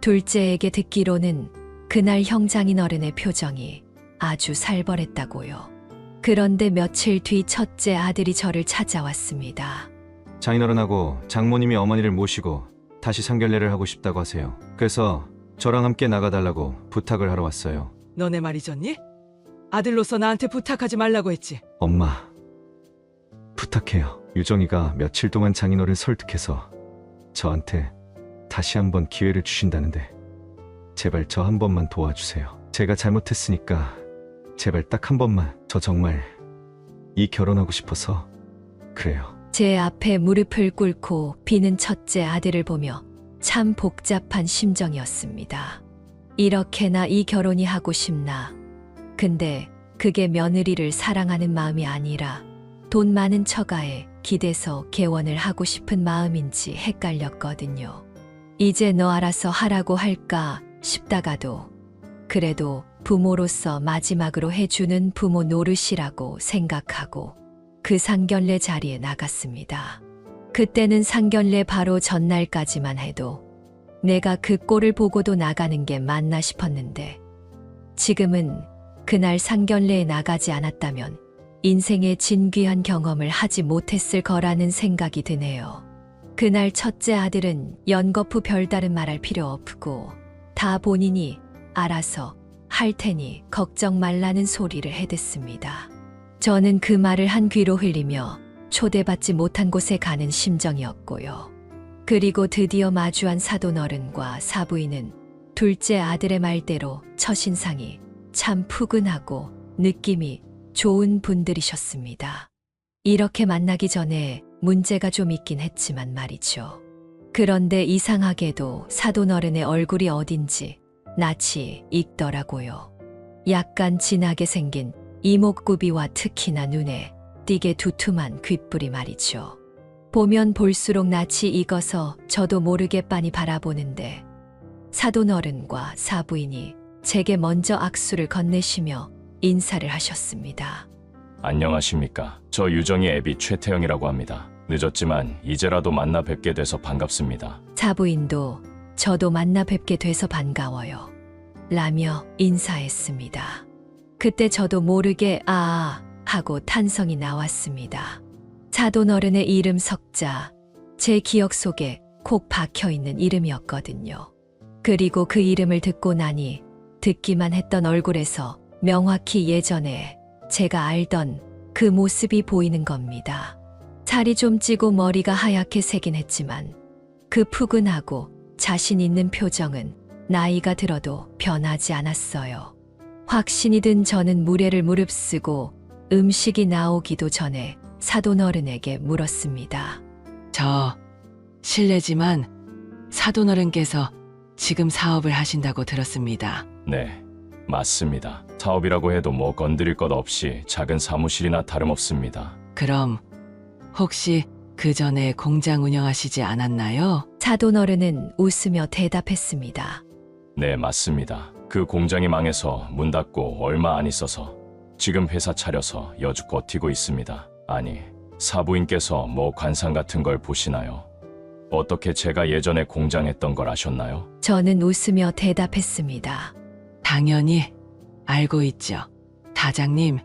[SPEAKER 1] 둘째에게 듣기로는 그날 형장인 어른의 표정이 아주 살벌했다고요. 그런데 며칠 뒤 첫째 아들이 저를 찾아왔습니다.
[SPEAKER 4] 장인어른하고 장모님이 어머니를 모시고 다시 상견례를 하고 싶다고 하세요. 그래서 저랑 함께 나가달라고 부탁을 하러 왔어요.
[SPEAKER 3] 너네 말 잊었니? 아들로서 나한테 부탁하지 말라고 했지.
[SPEAKER 4] 엄마, 부탁해요. 유정이가 며칠 동안 장인어른 설득해서 저한테 다시 한번 기회를 주신다는데 제발 저 한 번만 도와주세요. 제가 잘못했으니까 제발 딱 한 번만. 저 정말 이 결혼하고 싶어서 그래요.
[SPEAKER 1] 제 앞에 무릎을 꿇고 비는 첫째 아들을 보며 참 복잡한 심정이었습니다. 이렇게나 이 결혼이 하고 싶나? 근데 그게 며느리를 사랑하는 마음이 아니라 돈 많은 처가에 기대서 개원을 하고 싶은 마음인지 헷갈렸거든요. 이제 너 알아서 하라고 할까 싶다가도 그래도 부모로서 마지막으로 해주는 부모 노릇이라고 생각하고 그 상견례 자리에 나갔습니다. 그때는 상견례 바로 전날까지만 해도 내가 그 꼴을 보고도 나가는 게 맞나 싶었는데 지금은 그날 상견례에 나가지 않았다면 인생의 진귀한 경험을 하지 못했을 거라는 생각이 드네요. 그날 첫째 아들은 연거푸 별다른 말할 필요 없고 다 본인이 알아서 할 테니 걱정 말라는 소리를 해댔습니다. 저는 그 말을 한 귀로 흘리며 초대받지 못한 곳에 가는 심정이었고요. 그리고 드디어 마주한 사돈어른과 사부인은 둘째 아들의 말대로 첫인상이 참 푸근하고 느낌이 좋은 분들이셨습니다. 이렇게 만나기 전에 문제가 좀 있긴 했지만 말이죠. 그런데 이상하게도 사돈어른의 얼굴이 어딘지 낯이 익더라고요. 약간 진하게 생긴 이목구비와 특히나 눈에 띄게 두툼한 귓불이 말이죠. 보면 볼수록 낯이 익어서 저도 모르게 빤히 바라보는데 사돈어른과 사부인이 제게 먼저 악수를 건네시며 인사를 하셨습니다.
[SPEAKER 7] 안녕하십니까. 저 유정이 애비 최태영이라고 합니다. 늦었지만 이제라도 만나 뵙게 돼서 반갑습니다.
[SPEAKER 1] 사부인도 저도 만나 뵙게 돼서 반가워요. 라며 인사했습니다. 그때 저도 모르게 아 하고 탄성이 나왔습니다. 사돈어른의 이름 석자, 제 기억 속에 콕 박혀있는 이름이었거든요. 그리고 그 이름을 듣고 나니 듣기만 했던 얼굴에서 명확히 예전에 제가 알던 그 모습이 보이는 겁니다. 살이 좀 찌고 머리가 하얗게 새긴 했지만 그 푸근하고 자신 있는 표정은 나이가 들어도 변하지 않았어요. 확신이 든 저는 무례를 무릅쓰고 음식이 나오기도 전에 사돈어른에게 물었습니다.
[SPEAKER 8] 저 실례지만 사돈어른께서 지금 사업을 하신다고 들었습니다.
[SPEAKER 7] 네, 맞습니다. 사업이라고 해도 뭐 건드릴 것 없이 작은 사무실이나 다름없습니다.
[SPEAKER 8] 그럼 혹시 그 전에 공장 운영하시지 않았나요?
[SPEAKER 1] 사돈어른은 웃으며 대답했습니다.
[SPEAKER 7] 네, 맞습니다. 그 공장이 망해서 문 닫고 얼마 안 있어서 지금 회사 차려서 여주 버티고 있습니다. 아니, 사부인께서 뭐 관상 같은 걸 보시나요? 어떻게 제가 예전에 공장했던 걸 아셨나요?
[SPEAKER 1] 저는 웃으며 대답했습니다.
[SPEAKER 8] 당연히 알고 있죠. 사장님,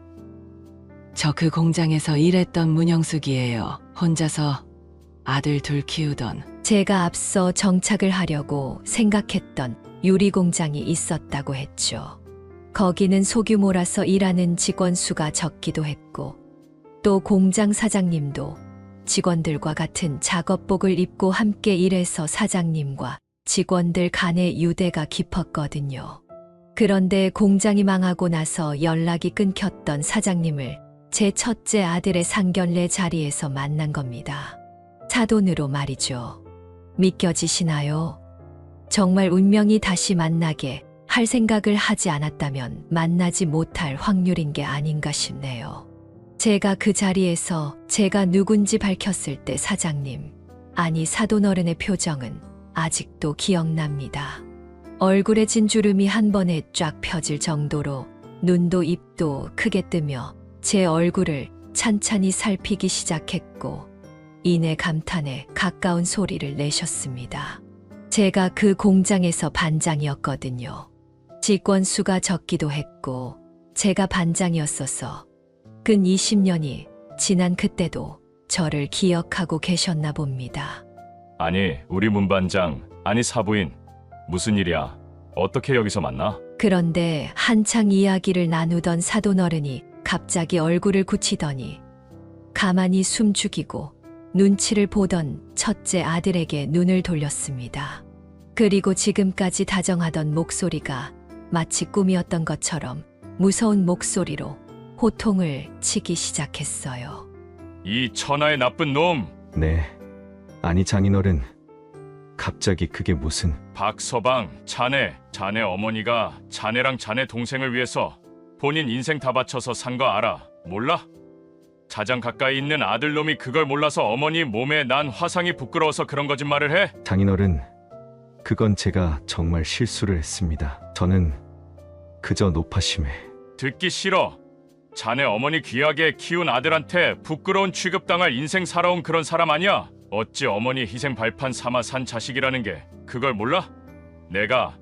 [SPEAKER 8] 저 그 공장에서 일했던 문영숙이에요. 혼자서 아들 둘 키우던.
[SPEAKER 1] 제가 앞서 정착을 하려고 생각했던 유리 공장이 있었다고 했죠. 거기는 소규모라서 일하는 직원 수가 적기도 했고, 또 공장 사장님도 직원들과 같은 작업복을 입고 함께 일해서 사장님과 직원들 간의 유대가 깊었거든요. 그런데 공장이 망하고 나서 연락이 끊겼던 사장님을 제 첫째 아들의 상견례 자리에서 만난 겁니다. 사돈으로 말이죠. 믿겨지시나요? 정말 운명이 다시 만나게 할 생각을 하지 않았다면 만나지 못할 확률인 게 아닌가 싶네요. 제가 그 자리에서 제가 누군지 밝혔을 때 사장님, 아니 사돈어른의 표정은 아직도 기억납니다. 얼굴에 진주름이 한 번에 쫙 펴질 정도로 눈도 입도 크게 뜨며 제 얼굴을 찬찬히 살피기 시작했고, 이내 감탄에 가까운 소리를 내셨습니다. 제가 그 공장에서 반장이었거든요. 직원 수가 적기도 했고 제가 반장이었어서 근 20년이 지난 그때도 저를 기억하고 계셨나 봅니다.
[SPEAKER 7] 아니, 우리 문반장, 아니 사부인. 무슨 일이야? 어떻게 여기서 만나?
[SPEAKER 1] 그런데 한창 이야기를 나누던 사돈어른이 갑자기 얼굴을 굳히더니 가만히 숨 죽이고 눈치를 보던 첫째 아들에게 눈을 돌렸습니다. 그리고 지금까지 다정하던 목소리가 마치 꿈이었던 것처럼 무서운 목소리로 호통을 치기 시작했어요.
[SPEAKER 7] 이 천하의 나쁜 놈!
[SPEAKER 4] 네. 아니 장인어른. 갑자기 그게 무슨...
[SPEAKER 7] 박서방, 자네 어머니가 자네랑 자네 동생을 위해서 본인 인생 다 바쳐서 산 거 알아? 몰라? 가장 가까이 있는 아들놈이 그걸 몰라서 어머니 몸에 난 화상이 부끄러워서 그런 거짓말을 해?
[SPEAKER 4] 장인어른, 그건 제가 정말 실수를 했습니다. 저는 그저 노파심에...
[SPEAKER 7] 듣기 싫어. 자네 어머니 귀하게 키운 아들한테 부끄러운 취급당할 인생 살아온 그런 사람 아니야? 어찌 어머니 희생 발판 삼아 산 자식이라는 게 그걸 몰라? 내가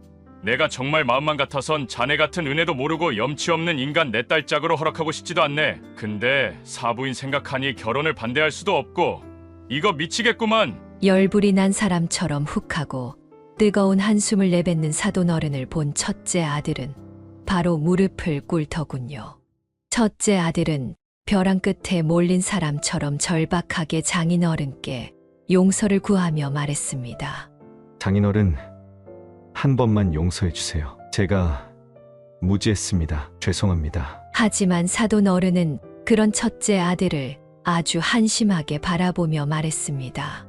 [SPEAKER 7] 정말 마음만 같아선 자네 같은 은혜도 모르고 염치 없는 인간 내 딸 짝으로 허락하고 싶지도 않네. 근데 사부인 생각하니 결혼을 반대할 수도 없고 이거 미치겠구만.
[SPEAKER 1] 열불이 난 사람처럼 훅하고 뜨거운 한숨을 내뱉는 사돈어른을 본 첫째 아들은 바로 무릎을 꿇더군요. 첫째 아들은 벼랑 끝에 몰린 사람처럼 절박하게 장인어른께 용서를 구하며 말했습니다.
[SPEAKER 4] 장인어른, 한 번만 용서해 주세요. 제가 무지했습니다. 죄송합니다.
[SPEAKER 1] 하지만 사돈어른은 그런 첫째 아들을 아주 한심하게 바라보며 말했습니다.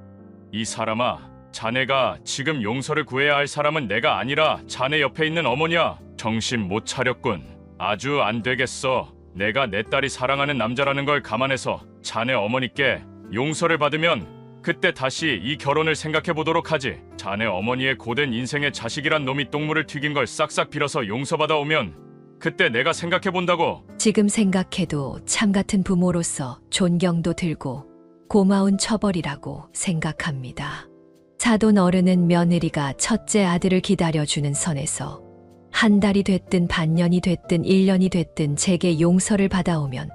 [SPEAKER 7] 이 사람아, 자네가 지금 용서를 구해야 할 사람은 내가 아니라 자네 옆에 있는 어머니야. 정신 못 차렸군. 아주 안 되겠어. 내가 내 딸이 사랑하는 남자라는 걸 감안해서 자네 어머니께 용서를 받으면 그때 다시 이 결혼을 생각해 보도록 하지. 자네 어머니의 고된 인생의 자식이란 놈이 똥물을 튀긴 걸 싹싹 빌어서 용서받아 오면 그때 내가 생각해 본다고.
[SPEAKER 1] 지금 생각해도 참 같은 부모로서 존경도 들고 고마운 처벌이라고 생각합니다. 사돈 어른은 며느리가 첫째 아들을 기다려주는 선에서 한 달이 됐든 반년이 됐든 1년이 됐든 제게 용서를 받아오면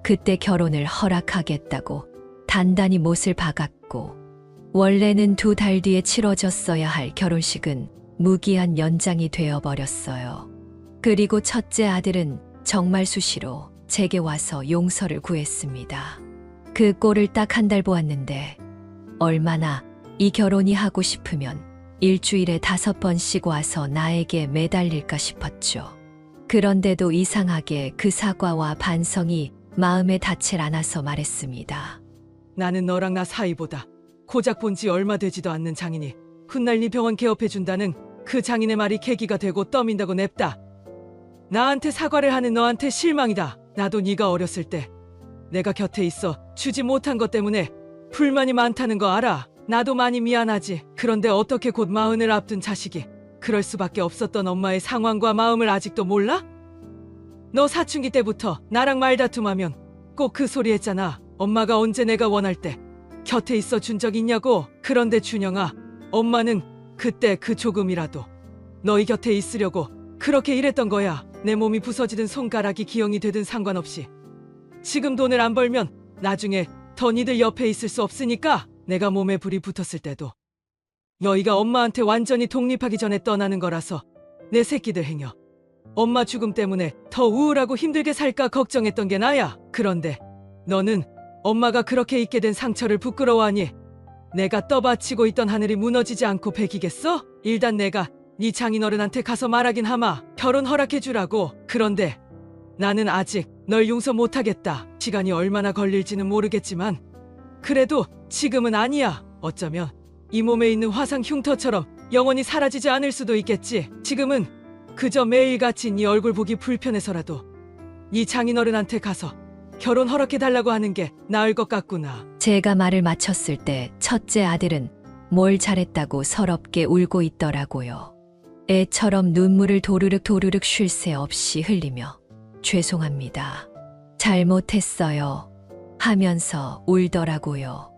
[SPEAKER 1] 그때 결혼을 허락하겠다고 단단히 못을 박았고, 원래는 2달 뒤에 치러졌어야 할 결혼식은 무기한 연장이 되어버렸어요. 그리고 첫째 아들은 정말 수시로 제게 와서 용서를 구했습니다. 그 꼴을 딱 한 달 보았는데 얼마나 이 결혼이 하고 싶으면 일주일에 5번씩 와서 나에게 매달릴까 싶었죠. 그런데도 이상하게 그 사과와 반성이 마음에 닿질 않아서 말했습니다.
[SPEAKER 3] 나는 너랑 나 사이보다 고작 본 지 얼마 되지도 않는 장인이 훗날 네 병원 개업해준다는 그 장인의 말이 계기가 되고 떠민다고 냅다. 나한테 사과를 하는 너한테 실망이다. 나도 네가 어렸을 때 내가 곁에 있어 주지 못한 것 때문에 불만이 많다는 거 알아. 나도 많이 미안하지. 그런데 어떻게 곧 마흔을 앞둔 자식이 그럴 수밖에 없었던 엄마의 상황과 마음을 아직도 몰라? 너 사춘기 때부터 나랑 말다툼하면 꼭 그 소리 했잖아. 엄마가 언제 내가 원할 때 곁에 있어 준 적 있냐고. 그런데 준영아, 엄마는 그때 그 조금이라도 너희 곁에 있으려고 그렇게 일했던 거야. 내 몸이 부서지든 손가락이 기형이 되든 상관없이 지금 돈을 안 벌면 나중에 더 니들 옆에 있을 수 없으니까 내가 몸에 불이 붙었을 때도 너희가 엄마한테 완전히 독립하기 전에 떠나는 거라서 내 새끼들 행여 엄마 죽음 때문에 더 우울하고 힘들게 살까 걱정했던 게 나야. 그런데 너는 엄마가 그렇게 입게 된 상처를 부끄러워하니 내가 떠받치고 있던 하늘이 무너지지 않고 배기겠어? 일단 내가 네 장인어른한테 가서 말하긴 하마. 결혼 허락해주라고. 그런데 나는 아직 널 용서 못하겠다. 시간이 얼마나 걸릴지는 모르겠지만 그래도 지금은 아니야. 어쩌면 이 몸에 있는 화상 흉터처럼 영원히 사라지지 않을 수도 있겠지. 지금은 그저 매일같이 네 얼굴 보기 불편해서라도 네 장인어른한테 가서 결혼 허락해달라고 하는 게 나을 것 같구나.
[SPEAKER 1] 제가 말을 마쳤을 때 첫째 아들은 뭘 잘했다고 서럽게 울고 있더라고요. 애처럼 눈물을 도르륵 쉴 새 없이 흘리며 죄송합니다. 잘못했어요. 하면서 울더라고요.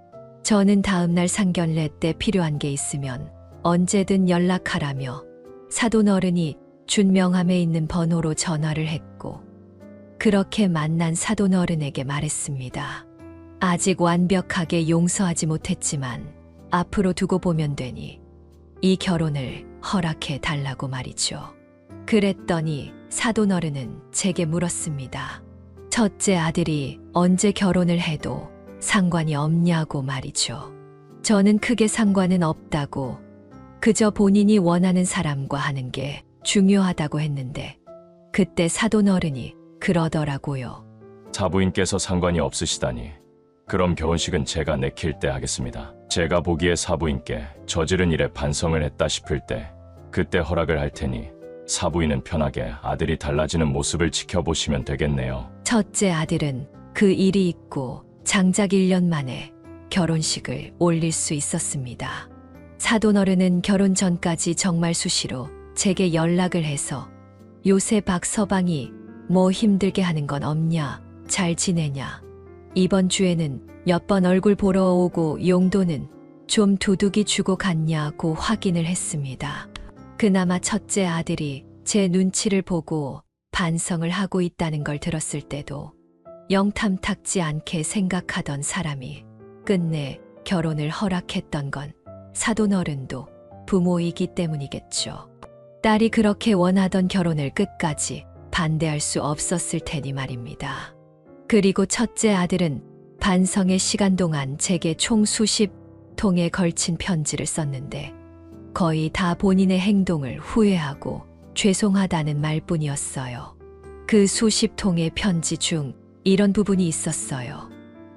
[SPEAKER 1] 저는 다음날 상견례 때 필요한 게 있으면 언제든 연락하라며 사돈 어른이 준 명함에 있는 번호로 전화를 했고 그렇게 만난 사돈 어른에게 말했습니다. 아직 완벽하게 용서하지 못했지만 앞으로 두고 보면 되니 이 결혼을 허락해 달라고 말이죠. 그랬더니 사돈 어른은 제게 물었습니다. 첫째 아들이 언제 결혼을 해도 상관이 없냐고 말이죠. 저는 크게 상관은 없다고 그저 본인이 원하는 사람과 하는 게 중요하다고 했는데 그때 사돈 어른이 그러더라고요.
[SPEAKER 7] 사부인께서 상관이 없으시다니. 그럼 결혼식은 제가 내킬 때 하겠습니다. 제가 보기에 사부인께 저지른 일에 반성을 했다 싶을 때 그때 허락을 할 테니 사부인은 편하게 아들이 달라지는 모습을 지켜보시면 되겠네요.
[SPEAKER 1] 첫째 아들은 그 일이 있고 장작 1년 만에 결혼식을 올릴 수 있었습니다. 사돈 어른은 결혼 전까지 정말 수시로 제게 연락을 해서 요새 박서방이 뭐 힘들게 하는 건 없냐, 잘 지내냐, 이번 주에는 몇 번 얼굴 보러 오고 용돈은 좀 두둑이 주고 갔냐고 확인을 했습니다. 그나마 첫째 아들이 제 눈치를 보고 반성을 하고 있다는 걸 들었을 때도 영 탐탁지 않게 생각하던 사람이 끝내 결혼을 허락했던 건 사돈 어른도 부모이기 때문이겠죠. 딸이 그렇게 원하던 결혼을 끝까지 반대할 수 없었을 테니 말입니다. 그리고 첫째 아들은 반성의 시간 동안 제게 총 수십 통에 걸친 편지를 썼는데 거의 다 본인의 행동을 후회하고 죄송하다는 말뿐이었어요. 그 수십 통의 편지 중 이런 부분이 있었어요.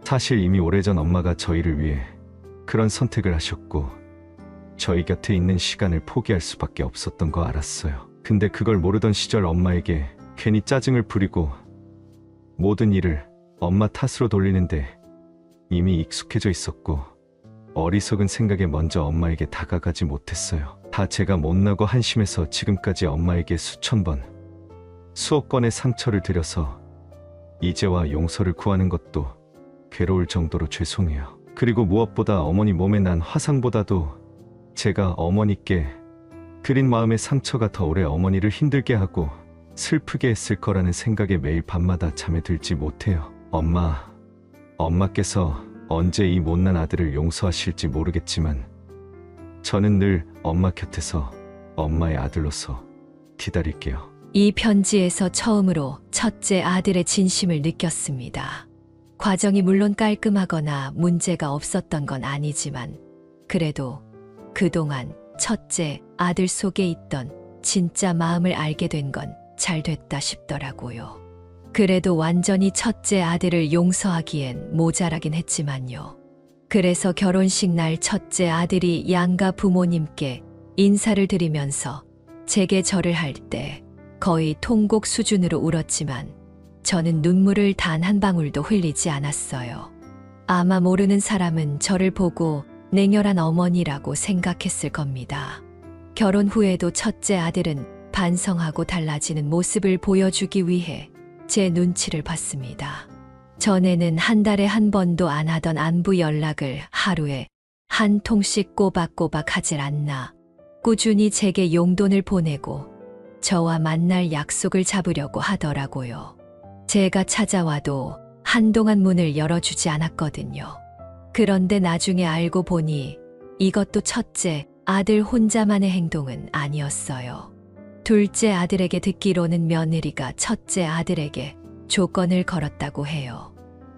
[SPEAKER 4] 사실 이미 오래전 엄마가 저희를 위해 그런 선택을 하셨고 저희 곁에 있는 시간을 포기할 수밖에 없었던 거 알았어요. 근데 그걸 모르던 시절 엄마에게 괜히 짜증을 부리고 모든 일을 엄마 탓으로 돌리는데 이미 익숙해져 있었고 어리석은 생각에 먼저 엄마에게 다가가지 못했어요. 다 제가 못나고 한심해서 지금까지 엄마에게 수천 번, 수억 번의 상처를 드려서 이제와 용서를 구하는 것도 괴로울 정도로 죄송해요. 그리고 무엇보다 어머니 몸에 난 화상보다도 제가 어머니께 그린 마음의 상처가 더 오래 어머니를 힘들게 하고 슬프게 했을 거라는 생각에 매일 밤마다 잠에 들지 못해요. 엄마께서 언제 이 못난 아들을 용서하실지 모르겠지만 저는 늘 엄마 곁에서 엄마의 아들로서 기다릴게요.
[SPEAKER 1] 이 편지에서 처음으로 첫째 아들의 진심을 느꼈습니다. 과정이 물론 깔끔하거나 문제가 없었던 건 아니지만 그래도 그동안 첫째 아들 속에 있던 진짜 마음을 알게 된 건 잘 됐다 싶더라고요. 그래도 완전히 첫째 아들을 용서하기엔 모자라긴 했지만요. 그래서 결혼식 날 첫째 아들이 양가 부모님께 인사를 드리면서 제게 절을 할 때 거의 통곡 수준으로 울었지만 저는 눈물을 단 한 방울도 흘리지 않았어요. 아마 모르는 사람은 저를 보고 냉혈한 어머니라고 생각했을 겁니다. 결혼 후에도 첫째 아들은 반성하고 달라지는 모습을 보여주기 위해 제 눈치를 봤습니다. 전에는 한 달에 한 번도 안 하던 안부 연락을 하루에 한 통씩 꼬박꼬박 하질 않나 꾸준히 제게 용돈을 보내고 저와 만날 약속을 잡으려고 하더라고요. 제가 찾아와도 한동안 문을 열어주지 않았거든요. 그런데 나중에 알고 보니 이것도 첫째 아들 혼자만의 행동은 아니었어요. 둘째 아들에게 듣기로는 며느리가 첫째 아들에게 조건을 걸었다고 해요.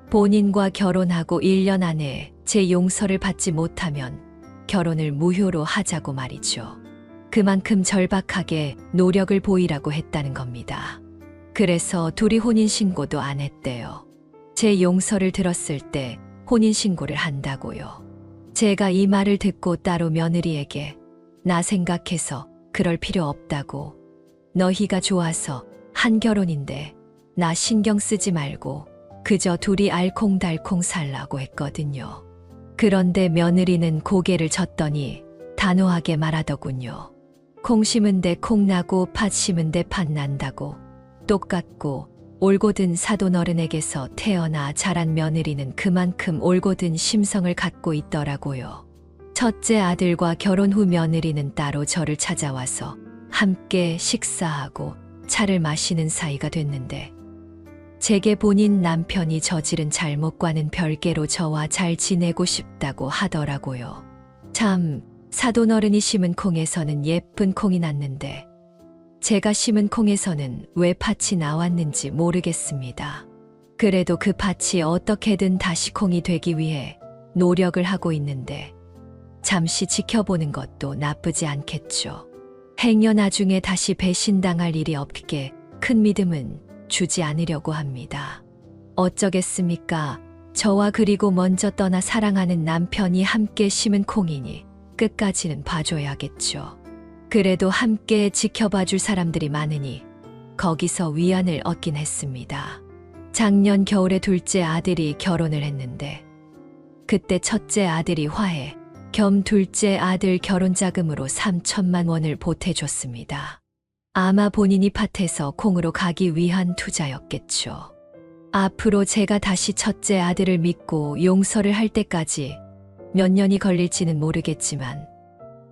[SPEAKER 1] 본인과 결혼하고 1년 안에 제 용서를 받지 못하면 결혼을 무효로 하자고 말이죠. 그만큼 절박하게 노력을 보이라고 했다는 겁니다. 그래서 둘이 혼인신고도 안 했대요. 제 용서를 들었을 때 혼인신고를 한다고요. 제가 이 말을 듣고 따로 며느리에게 나 생각해서 그럴 필요 없다고, 너희가 좋아서 한 결혼인데 나 신경 쓰지 말고 그저 둘이 알콩달콩 살라고 했거든요. 그런데 며느리는 고개를 젓더니 단호하게 말하더군요. 콩 심은 데 콩 나고 팥 심은 데 팥 난다고. 똑같고 올곧은 사돈어른에게서 태어나 자란 며느리는 그만큼 올곧은 심성을 갖고 있더라고요. 첫째 아들과 결혼 후 며느리는 따로 저를 찾아와서 함께 식사하고 차를 마시는 사이가 됐는데, 제게 본인 남편이 저지른 잘못과는 별개로 저와 잘 지내고 싶다고 하더라고요. 참, 사돈어른이 심은 콩에서는 예쁜 콩이 났는데 제가 심은 콩에서는 왜 팥이 나왔는지 모르겠습니다. 그래도 그 팥이 어떻게든 다시 콩이 되기 위해 노력을 하고 있는데 잠시 지켜보는 것도 나쁘지 않겠죠. 행여 나중에 다시 배신당할 일이 없게 큰 믿음은 주지 않으려고 합니다. 어쩌겠습니까? 저와 그리고 먼저 떠나 사랑하는 남편이 함께 심은 콩이니 끝까지는 봐줘야겠죠. 그래도 함께 지켜봐 줄 사람들이 많으니 거기서 위안을 얻긴 했습니다. 작년 겨울에 둘째 아들이 결혼을 했는데 그때 첫째 아들이 화해 겸 둘째 아들 결혼 자금으로 3천만 원을 보태줬습니다. 아마 본인이 밭에서 콩으로 가기 위한 투자였겠죠. 앞으로 제가 다시 첫째 아들을 믿고 용서를 할 때까지 몇 년이 걸릴지는 모르겠지만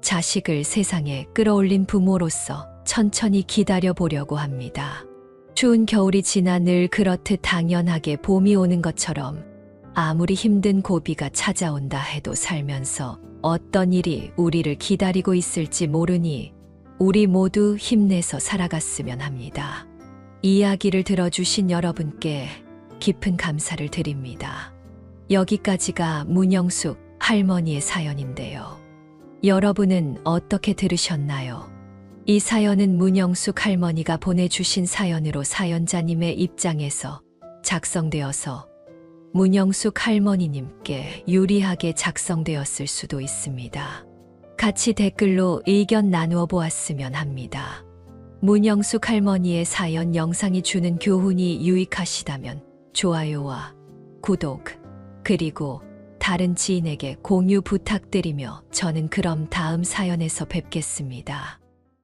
[SPEAKER 1] 자식을 세상에 끌어올린 부모로서 천천히 기다려 보려고 합니다. 추운 겨울이 지나 늘 그렇듯 당연하게 봄이 오는 것처럼 아무리 힘든 고비가 찾아온다 해도 살면서 어떤 일이 우리를 기다리고 있을지 모르니 우리 모두 힘내서 살아갔으면 합니다. 이야기를 들어주신 여러분께 깊은 감사를 드립니다. 여기까지가 문영숙 할머니의 사연인데요. 여러분은 어떻게 들으셨나요? 이 사연은 문영숙 할머니가 보내주신 사연으로 사연자님의 입장에서 작성되어서 문영숙 할머니님께 유리하게 작성되었을 수도 있습니다. 같이 댓글로 의견 나누어 보았으면 합니다. 문영숙 할머니의 사연 영상이 주는 교훈이 유익하시다면 좋아요와 구독, 그리고 다른 지인에게 공유 부탁드리며 저는 그럼 다음 사연에서 뵙겠습니다.